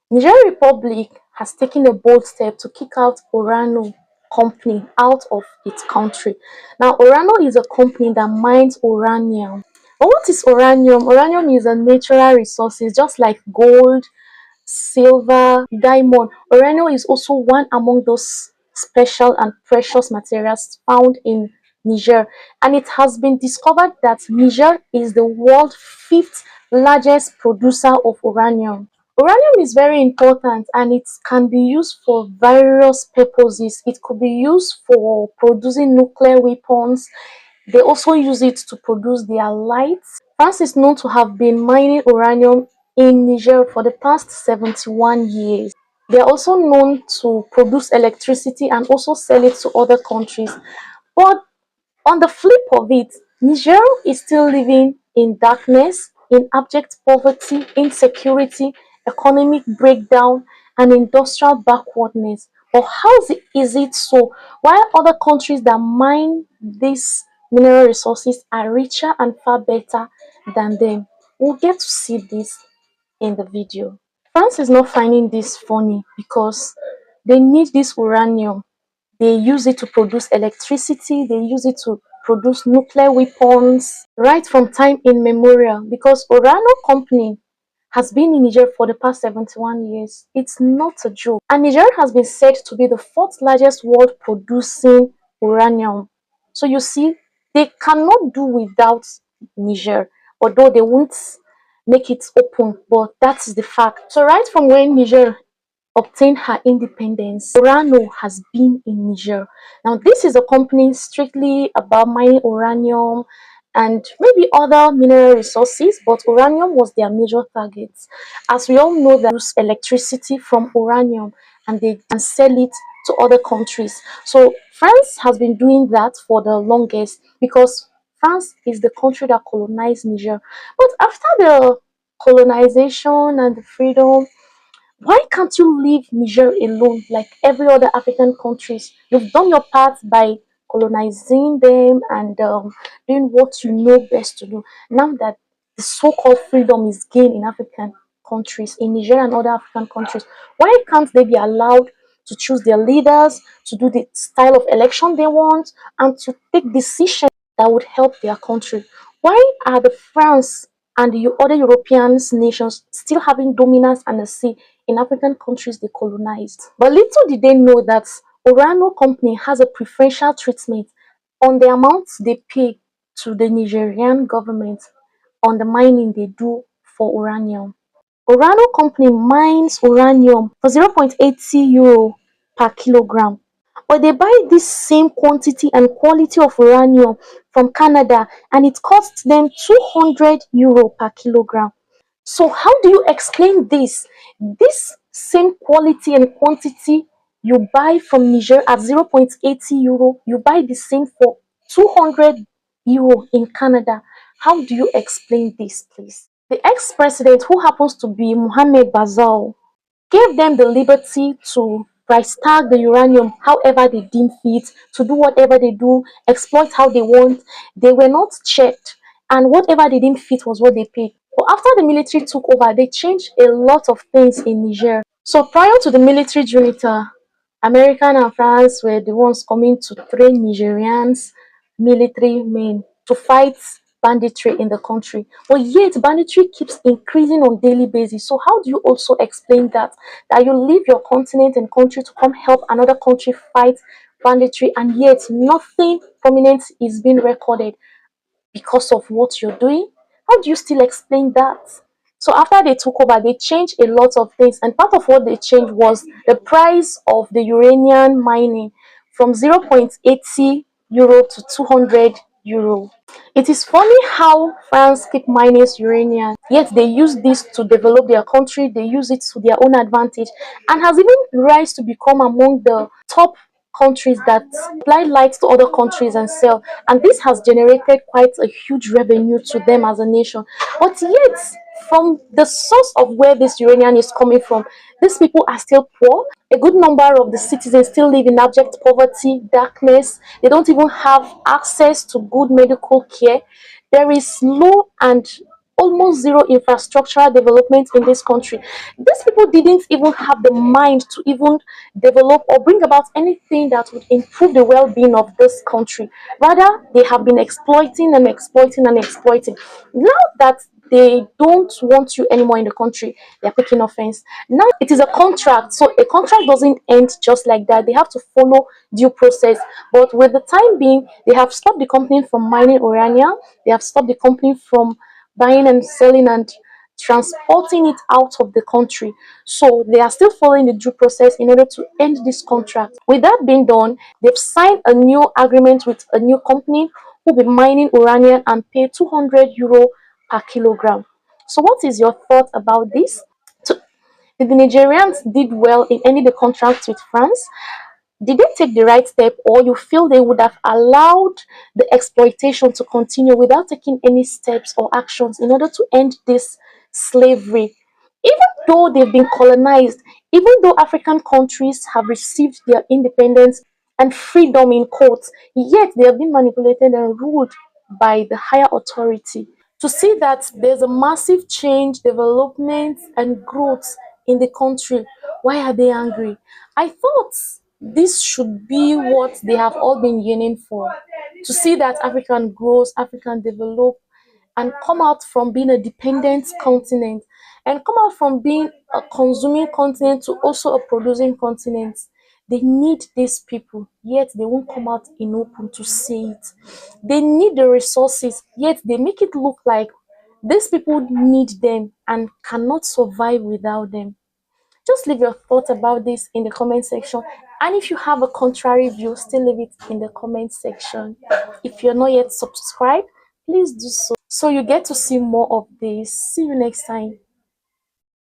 Niger Republic has taken a bold step to kick out Orano company out of its country. Now, Orano is a company that mines uranium. But what is uranium? Uranium is a natural resource, just like gold, silver, diamond. Urano is also one among those special and precious materials found in Niger, and it has been discovered that Niger is the world's fifth largest producer of uranium. Uranium is very important and it can be used for various purposes. It could be used for producing nuclear weapons. They also use it to produce their lights. France is known to have been mining uranium in Niger for the past 71 years. They are also known to produce electricity and also sell it to other countries. But on the flip of it, Niger is still living in darkness, in abject poverty, insecurity, economic breakdown, and industrial backwardness. But how is it so? While other countries that mine these mineral resources are richer and far better than them, we'll get to see this in the video. France is not finding this funny because they need this uranium. They use it to produce electricity, they use it to produce nuclear weapons right from time immemorial because Orano company has been in Niger for the past 71 years. It's not a joke. And Niger has been said to be the fourth largest world producing uranium. So you see, they cannot do without Niger, although they won't make it open, but that is the fact. So right from when Niger obtained her independence, Orano has been in Niger. Now, this is a company strictly about mining uranium and maybe other mineral resources, but uranium was their major target. As we all know, they use electricity from uranium and they can sell it to other countries. So France has been doing that for the longest because France is the country that colonized Niger. But after the colonization and the freedom, why can't you leave Niger alone like every other African countries? You've done your part by colonizing them and doing what you know best to do. Now that the so-called freedom is gained in African countries, in Niger and other African countries, why can't they be allowed to choose their leaders, to do the style of election they want, and to take decisions that would help their country? Why are the France and the other European nations still having dominance and a say in African countries they colonized? But little did they know that Orano company has a preferential treatment on the amounts they pay to the Nigerian government on the mining they do for uranium. Orano company mines uranium for 0.80 euro per kilogram, but they buy this same quantity and quality of uranium from Canada and it costs them 200 euro per kilogram. So how do you explain this? This same quality and quantity you buy from Niger at 0.80 euro, you buy the same for 200 euro in Canada. How do you explain this, please? The ex-president, who happens to be Mohamed Bazoum, gave them the liberty to price tag the uranium however they deem fit, to do whatever they do, exploit how they want. They were not checked, and whatever they deemed fit was what they paid. But after the military took over, they changed a lot of things in Niger. So prior to the military junta, American and France were the ones coming to train Nigerians, military men, to fight banditry in the country. But yet banditry keeps increasing on daily basis. So how do you also explain that? That you leave your continent and country to come help another country fight banditry and yet nothing prominent is being recorded because of what you're doing? How do you still explain that? So after they took over, they changed a lot of things, and part of what they changed was the price of the uranium mining from 0.80 euro to 200 euro. It is funny how France keep mining uranium, yet they use this to develop their country, they use it to their own advantage, and has even rise to become among the top countries that supply lights to other countries and sell. And this has generated quite a huge revenue to them as a nation. But yet, from the source of where this uranium is coming from, these people are still poor. A good number of the citizens still live in abject poverty, darkness. They don't even have access to good medical care. There is low and almost zero infrastructural development in this country. These people didn't even have the mind to even develop or bring about anything that would improve the well-being of this country. Rather, they have been exploiting and exploiting and exploiting. Now that they don't want you anymore in the country, they're taking offense. Now it is a contract, so a contract doesn't end just like that. They have to follow due process. But with the time being, they have stopped the company from mining uranium, they have stopped the company from buying and selling and transporting it out of the country. So they are still following the due process in order to end this contract. With that being done, they've signed a new agreement with a new company who will be mining uranium and pay €200 per kilogram. So what is your thought about this? So, the Nigerians did well in ending the contract with France. Did they take the right step, or you feel they would have allowed the exploitation to continue without taking any steps or actions in order to end this slavery? Even though they've been colonized, even though African countries have received their independence and freedom in quotes, yet they have been manipulated and ruled by the higher authority. To see that there's a massive change, development, and growth in the country, why are they angry? I thought this should be what they have all been yearning for. To see that African grows, African develop, and come out from being a dependent continent and come out from being a consuming continent to also a producing continent. They need these people, yet they won't come out in open to say it. They need the resources, yet they make it look like these people need them and cannot survive without them. Just leave your thoughts about this in the comment section. And if you have a contrary view, still leave it in the comment section. If you're not yet subscribed, please do so you get to see more of this. See you next time.